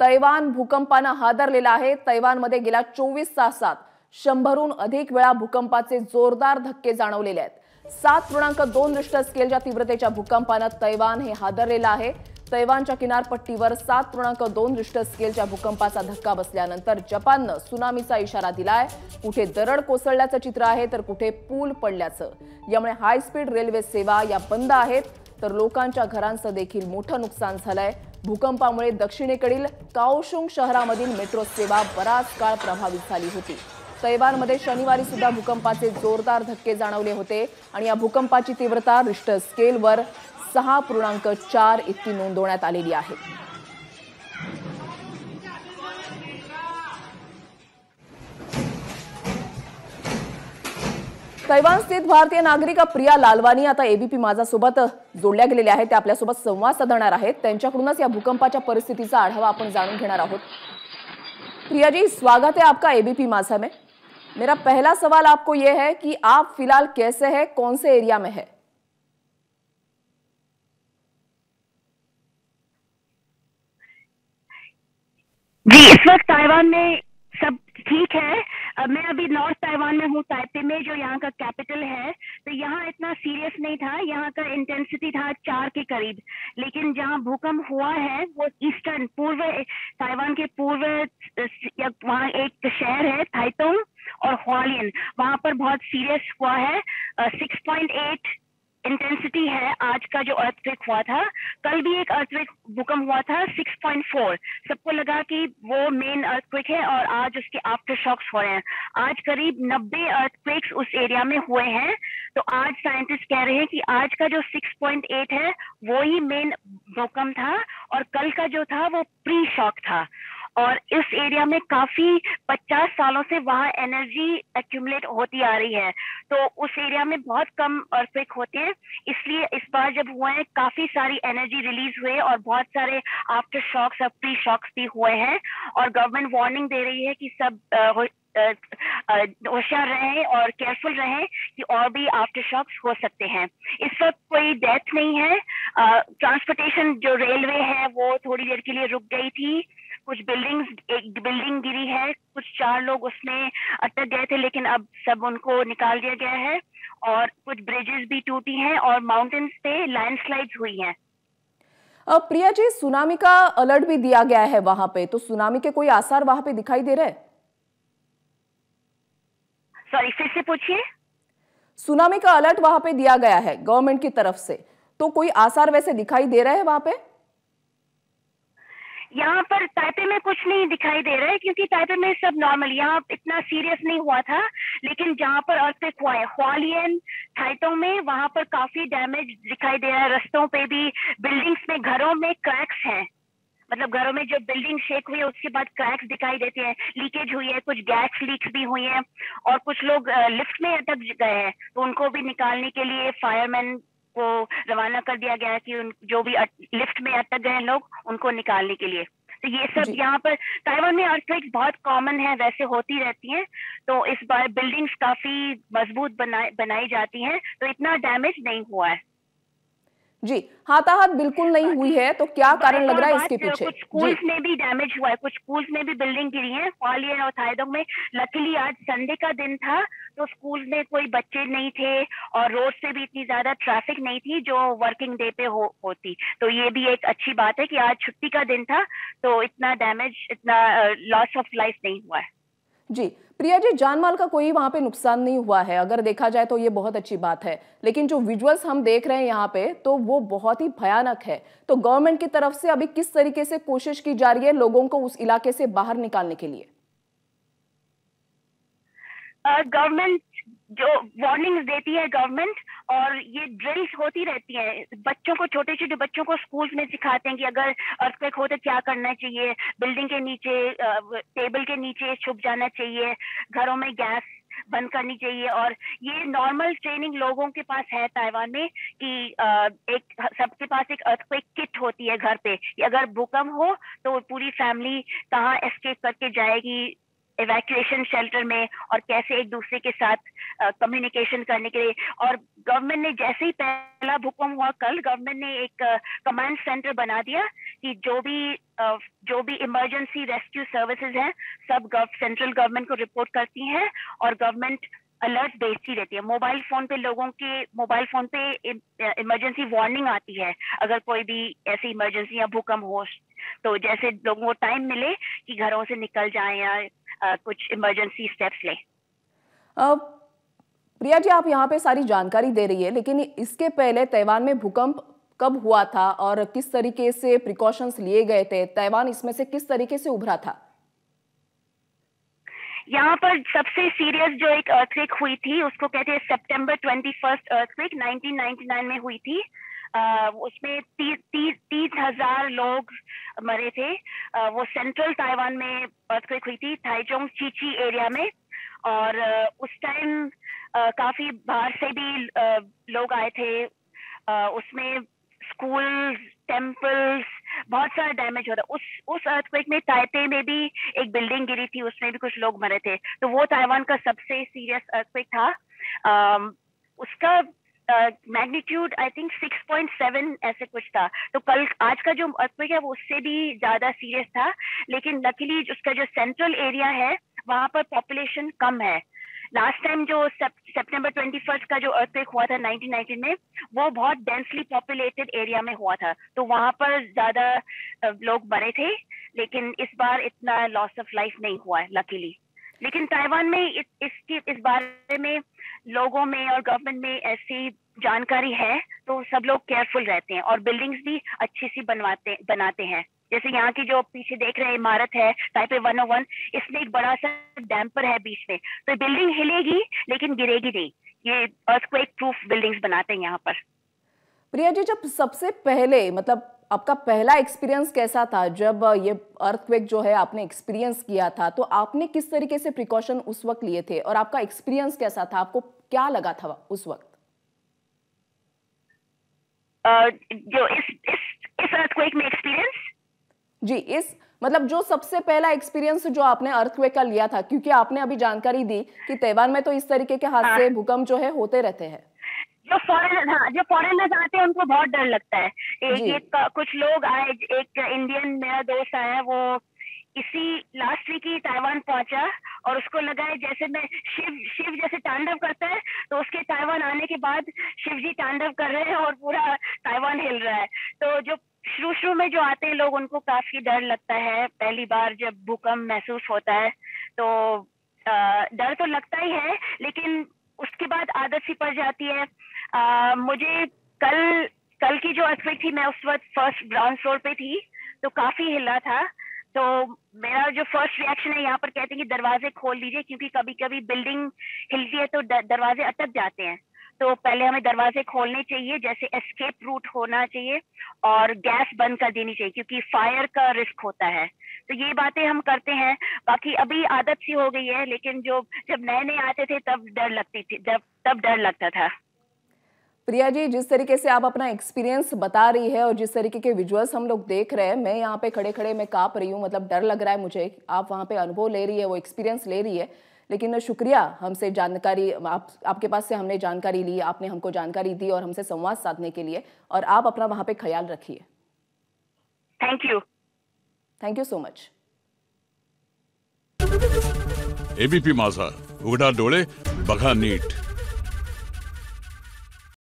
Taiwan भूकंपानं हादरलेला आहे। तैवानमध्ये गेल्या 24 तासात 100हून अधिक वेळा भूकंपाचे जोरदार धक्के जाणवलेले आहेत। 7.2 रिश्टर स्केलच्या तीव्रतेच्या भूकंपानं तैवान हे हादरलेलं आहे। तैवानच्या किनारपट्टीवर 7.2 रिश्टर स्केलच्या भूकंपाचा धक्का बसल्यानंतर जपाननं सुनामीचा इशारा दिलाय। कुठे दरड कोसळल्याचं चित्र आहे तर कुठे पूल पडल्याचं। यामुळे हाय स्पीड रेल्वे सेवा या बंद आहेत तर लोकांच्या घरांचं देखील मोठं नुकसान झालंय। भूकंपामुळे दक्षिणेकडील काओशुंग शहरामधील मेट्रो सेवा बराच काळ प्रभावित झाली होती। तैवानमध्ये शनिवारी सुद्धा भूकंपाचे जोरदार धक्के जाणवले होते आणि या भूकंपाची तीव्रता रिश्टर स्केलवर 6.4 इतकी नोंदवण्यात आलेली आहे। तैवान स्थित भारतीय नागरिक प्रिया लालवानी आता एबीपी माझा सोबत जोडल्या गेलेल्या आहेत। ते आपल्या सोबत संवाद साधणार आहेत। त्यांच्याकडूनच या भूकंपाच्या परिस्थितीचा आढावा आपण जाणून घेणार आहोत। प्रिया जी, स्वागत है आपका एबीपी माझा में। मेरा पहला सवाल आपको यह है कि आप फिलहाल कैसे हैं, कौन से एरिया में है? जी, इस वक्त ताइवान में सब ठीक है। मैं अभी नॉर्थ ताइवान में हूँ, ताइपे में, जो यहाँ का कैपिटल है। तो यहाँ इतना सीरियस नहीं था, यहाँ का इंटेंसिटी था 4 के करीब। लेकिन जहाँ भूकंप हुआ है वो ईस्टर्न पूर्व ताइवान के पूर्व वहाँ एक शहर है थाइतोंग और हुआलियन, वहां पर बहुत सीरियस हुआ है। 6.8 इंटेंसिटी है आज का जो अर्थक्वेक हुआ था। कल भी एक अर्थक्वेक भूकंप हुआ था 6.4। सबको लगा कि वो मेन अर्थक्वेक है और आज उसके आफ्टर शॉक्स हो रहे हैं। आज करीब 90 अर्थक्वेक्स उस एरिया में हुए हैं। तो आज साइंटिस्ट कह रहे हैं कि आज का जो 6.8 है वो ही मेन भूकंप था और कल का जो था वो प्री शॉक था। और इस एरिया में काफी 50 सालों से वहाँ एनर्जी एक्यूमुलेट होती आ रही है। तो उस एरिया में बहुत कम अर्थक्वेक होते हैं, इसलिए इस बार जब हुए हैं काफी सारी एनर्जी रिलीज हुए और बहुत सारे आफ्टर शॉक्स और प्री शॉक्स भी हुए हैं। और गवर्नमेंट वार्निंग दे रही है कि सब होशियार रहें और केयरफुल रहें कि और भी आफ्टर शॉक्स हो सकते हैं। इस वक्त कोई डेथ नहीं है। ट्रांसपोर्टेशन जो रेलवे है वो थोड़ी देर के लिए रुक गई थी। कुछ एक बिल्डिंग गिरी है, कुछ 4 लोग उसमें अटक गए थे, लेकिन अब सब उनको निकाल दिया गया है। और कुछ ब्रिजेस भी टूटी हैं और माउंटेन्स पे लैंडस्लाइड्स हुई हैं। प्रिया जी, सुनामी का अलर्ट भी दिया गया है वहां पे, तो सुनामी के कोई आसार वहां पे दिखाई दे रहे हैं? सॉरी, फिर से पूछिए। सुनामी का अलर्ट वहां पे दिया गया है गवर्नमेंट की तरफ से, तो कोई आसार वैसे दिखाई दे रहे हैं वहां पे? यहाँ पर ताइपे में कुछ नहीं दिखाई दे रहा है क्योंकि ताइपे में सब नॉर्मल, यहाँ इतना सीरियस नहीं हुआ था। लेकिन जहाँ पर अर्थक्वेक हुआ है हुआलियन थाइतोंग में, वहां पर काफी डैमेज दिखाई दे रहा है। रस्तों पे भी, बिल्डिंग्स में, घरों में क्रैक्स हैं। मतलब घरों में जो बिल्डिंग शेक हुई है उसके बाद क्रैक्स दिखाई देते हैं, लीकेज हुई है, कुछ गैस लीक्स भी हुई हैं और कुछ लोग लिफ्ट में अटक गए हैं। तो उनको भी निकालने के लिए फायरमैन को रवाना कर दिया गया कि जो भी लिफ्ट में अटक गए लोग उनको निकालने के लिए। तो ये सब यहाँ पर ताइवान में अर्थक्वेक्स बहुत कॉमन है, वैसे होती रहती हैं। तो इस बार बिल्डिंग्स काफी मजबूत बनाई जाती हैं, तो इतना डैमेज नहीं हुआ है। जी, हाथाहाथ बिल्कुल नहीं हुई है, तो क्या कारण लग रहा है इसके पीछे? कुछ स्कूल्स में भी डैमेज हुआ है, कुछ स्कूल्स में भी बिल्डिंग गिरी है हुआलियन और थाइतोंग में। लकीली आज संडे का दिन था तो स्कूल में कोई बच्चे नहीं थे और रोड पे भी इतनी ज्यादा ट्रैफिक नहीं थी जो वर्किंग डे पे होती। तो ये भी एक अच्छी बात है कि आज छुट्टी का दिन था, तो इतना डैमेज, इतना लॉस ऑफ लाइफ नहीं हुआ है। जी प्रिया जी, जानमाल का कोई वहां पे नुकसान नहीं हुआ है, अगर देखा जाए तो ये बहुत अच्छी बात है। लेकिन जो विजुअल्स हम देख रहे हैं यहाँ पे, तो वो बहुत ही भयानक है। तो गवर्नमेंट की तरफ से अभी किस तरीके से कोशिश की जा रही है लोगों को उस इलाके से बाहर निकालने के लिए? गवर्नमेंट जो वार्निंग्स देती है गवर्नमेंट, और ये ड्रिल्स होती रहती है। बच्चों को, छोटे छोटे बच्चों को स्कूल्स में सिखाते हैं कि अगर अर्थक्वेक हो तो क्या करना चाहिए, बिल्डिंग के नीचे, टेबल के नीचे छुप जाना चाहिए, घरों में गैस बंद करनी चाहिए। और ये नॉर्मल ट्रेनिंग लोगों के पास है ताइवान में कि एक सबके पास एक अर्थक्वेक किट होती है घर पे, कि अगर भूकंप हो तो पूरी फैमिली कहाँ एस्केप करके जाएगी इवैक्यूएशन शेल्टर में, और कैसे एक दूसरे के साथ कम्युनिकेशन करने के लिए। और गवर्नमेंट ने जैसे ही पहला भूकंप हुआ कल, गवर्नमेंट ने एक कमांड सेंटर बना दिया कि जो भी इमरजेंसी रेस्क्यू सर्विसेज हैं सब सेंट्रल गवर्नमेंट को रिपोर्ट करती हैं और गवर्नमेंट अलर्ट भेजती रहती है। मोबाइल फोन पे लोगों के मोबाइल फोन पे इमरजेंसी वार्निंग आती है अगर कोई भी ऐसी इमरजेंसी या भूकंप हो, तो जैसे लोगों को टाइम मिले कि घरों से निकल जाएं या कुछ इमरजेंसी स्टेप्स लें। प्रिया जी, आप यहाँ पे सारी जानकारी दे रही है, लेकिन इसके पहले ताइवान में भूकंप कब हुआ था और किस तरीके से प्रिकॉशंस लिए गए थे? ताइवान इसमें से किस तरीके से उभरा था? यहाँ पर सबसे सीरियस जो एक अर्थक्वेक हुई थी उसको कहते हैं सितंबर 21 अर्थक्वेक 1999 में हुई थी। उसमें 30,000 लोग मरे थे। वो सेंट्रल ताइवान में अर्थक्वेक हुई थी, ताइचोंग चीची एरिया में। और उस टाइम काफी बाहर से भी लोग आए थे। उसमें स्कूल, टेम्पल्स, बहुत सारा डैमेज हो रहा। उस अर्थक्वेक में ताइपे में भी एक बिल्डिंग गिरी थी, उसमें भी कुछ लोग मरे थे। तो वो ताइवान का सबसे सीरियस अर्थक्वेक था। उसका मैग्नीट्यूड आई थिंक 6.7 ऐसे कुछ था। तो आज का जो अर्थक्वेक है वो उससे भी ज्यादा सीरियस था, लेकिन लकीली उसका जो सेंट्रल एरिया है वहां पर पॉपुलेशन कम है। लास्ट टाइम जो सितंबर 21 का जो अर्थक्वेक हुआ था 1990 में, वो बहुत डेंसली पॉपुलेटेड एरिया में हुआ था, तो वहां पर ज्यादा लोग मरे थे। लेकिन इस बार इतना लॉस ऑफ लाइफ नहीं हुआ है लकीली। लेकिन ताइवान में इस बारे में लोगों में और गवर्नमेंट में ऐसी जानकारी है तो सब लोग केयरफुल रहते हैं और बिल्डिंग्स भी अच्छी सी बनाते हैं। जैसे यहाँ की जो पीछे देख रहे हैं इमारत है ताइपे 101, इसमें एक बड़ा सा डैम्पर है बीच में, तो बिल्डिंग हिलेगी लेकिन गिरेगी नहीं। ये अर्थक्वेक प्रूफ बिल्डिंग्स बनाते हैं यहाँ पर। प्रिया जी, जब सबसे पहले मतलब आपका पहला एक्सपीरियंस कैसा था जब ये अर्थक्वेक जो है आपने एक्सपीरियंस किया था, तो आपने किस तरीके से प्रिकॉशन उस वक्त लिए थे और आपका एक्सपीरियंस कैसा था? आपको क्या लगा था उस वक्त? जो इस अर्थक्वेक में एक्सपीरियंस जी, इस मतलब जो सबसे पहला एक्सपीरियंस जो आपने अर्थक्वेक का लिया था, क्योंकि आपने अभी जानकारी दी कि ताइवान में तो इस तरीके के हादसे भूकंप जो है होते रहते हैं। जो फॉरेनर्स आते हैं उनको बहुत डर लगता है। कुछ लोग आए, एक इंडियन मेरा दोस्त आया, वो इसी लास्ट वीक ही ताइवान पहुंचा और उसको लगा है जैसे मैं शिव जैसे तांडव करता है, तो उसके ताइवान आने के बाद शिव जी तांडव कर रहे हैं और पूरा ताइवान हिल रहा है। तो जो शुरू में जो आते हैं लोग, उनको काफी डर लगता है। पहली बार जब भूकंप महसूस होता है तो डर तो लगता ही है, लेकिन उसके बाद आदत सी पड़ जाती है। मुझे कल की जो अर्थक्वेक थी, मैं उस वक्त फर्स्ट ग्राउंड फ्लोर पे थी, तो काफी हिला था। तो मेरा जो फर्स्ट रिएक्शन है, यहाँ पर कहते हैं कि दरवाजे खोल दीजिए, क्योंकि कभी कभी बिल्डिंग हिलती है तो दरवाजे अटक जाते हैं। तो पहले हमें दरवाजे खोलने चाहिए, जैसे एस्केप रूट होना चाहिए, और गैस बंद कर देनी चाहिए क्योंकि फायर का रिस्क होता है। तो ये बातें हम करते हैं। बाकी अभी आदत सी हो गई है, लेकिन जब नए आते थे तब डर लगती थी, तब डर लगता था। प्रिया जी, जिस तरीके से आप अपना एक्सपीरियंस बता रही है और जिस तरीके के विजुअल्स हम लोग देख रहे हैं, मैं यहाँ पे खड़े मैं कांप रही हूँ, मतलब डर लग रहा है मुझे। आप वहाँ पे अनुभव ले रही है, वो एक्सपीरियंस ले रही है। लेकिन शुक्रिया, हमसे जानकारी आपके पास से हमने जानकारी ली, आपने हमको जानकारी दी और हमसे संवाद साधने के लिए। और आप अपना वहाँ पे ख्याल रखिए। Thank you so much. ABP माझा, उघडा डोळे बघा नीट।